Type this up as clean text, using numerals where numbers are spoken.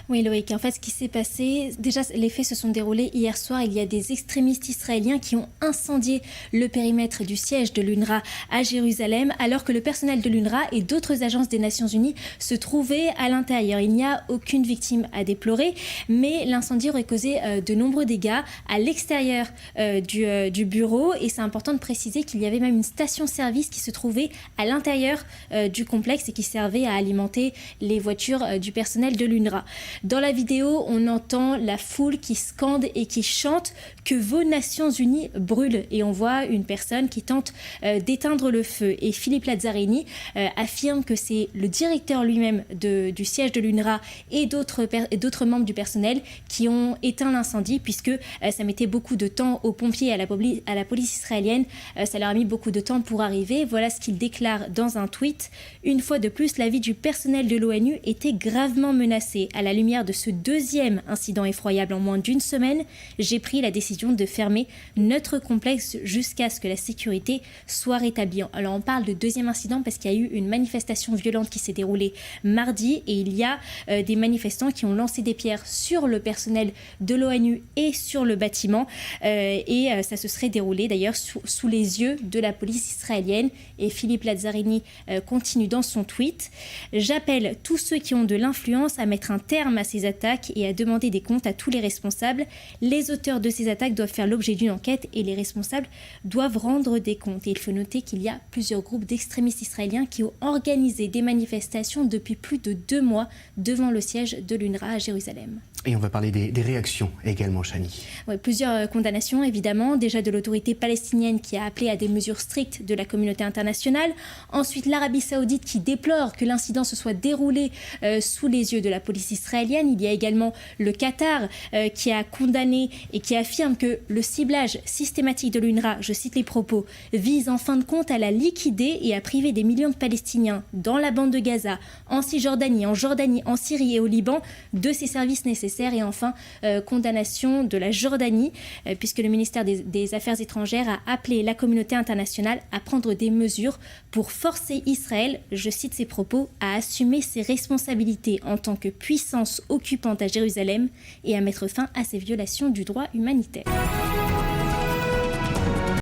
Oui, Loïc, en fait, ce qui s'est passé, déjà, les faits se sont déroulés hier soir. Il y a des extrémistes israéliens qui ont incendié le périmètre du siège de l'UNRWA à Jérusalem, alors que le personnel de l'UNRWA et d'autres agences des Nations Unies se trouvaient à l'intérieur. Il n'y a aucune victime à déplorer, mais l'incendie aurait causé de nombreux dégâts à l'extérieur du bureau. Et c'est important de préciser qu'il y avait même une station-service qui se trouvait à l'intérieur du complexe et qui servait à alimenter les voitures du personnel de l'UNRWA. Dans la vidéo, on entend la foule qui scande et qui chante que vos Nations Unies brûlent. Et on voit une personne qui tente d'éteindre le feu. Et Philippe Lazzarini affirme que c'est le directeur lui-même du siège de l'UNRWA et d'autres membres du personnel qui ont éteint l'incendie, puisque ça mettait beaucoup de temps aux pompiers et à la police israélienne. Ça leur a mis beaucoup de temps pour arriver. Voilà ce qu'il déclare dans un tweet. Une fois de plus, la vie du personnel de l'ONU était gravement menacée. À la lumière de ce deuxième incident effroyable en moins d'une semaine, j'ai pris la décision de fermer notre complexe jusqu'à ce que la sécurité soit rétablie. Alors on parle de deuxième incident parce qu'il y a eu une manifestation violente qui s'est déroulée mardi et il y a des manifestants qui ont lancé des pierres sur le personnel de l'ONU et sur le bâtiment et ça se serait déroulé d'ailleurs sous les yeux de la police israélienne. Et Philippe Lazzarini continue dans son tweet: j'appelle tous ceux qui ont de l'influence à mettre un terme à ces attaques et à demander des comptes à tous les responsables. Les auteurs de ces attaques doivent faire l'objet d'une enquête et les responsables doivent rendre des comptes. Et il faut noter qu'il y a plusieurs groupes d'extrémistes israéliens qui ont organisé des manifestations depuis plus de 2 mois devant le siège de l'UNRWA à Jérusalem. Et on va parler des réactions également, Chani. Ouais, plusieurs condamnations, évidemment. Déjà de l'autorité palestinienne qui a appelé à des mesures strictes de la communauté internationale. Ensuite, l'Arabie Saoudite qui déplore que l'incident se soit déroulé sous les yeux de la police israélienne. Il y a également le Qatar qui a condamné et qui affirme que le ciblage systématique de l'UNRWA, je cite les propos, vise en fin de compte à la liquider et à priver des millions de Palestiniens dans la bande de Gaza, en Cisjordanie, en Jordanie, en Syrie et au Liban de ces services nécessaires. Et enfin, condamnation de la Jordanie, puisque le ministère des Affaires étrangères a appelé la communauté internationale à prendre des mesures pour forcer Israël, je cite ses propos, à assumer ses responsabilités en tant que puissance occupante à Jérusalem et à mettre fin à ces violations du droit humanitaire.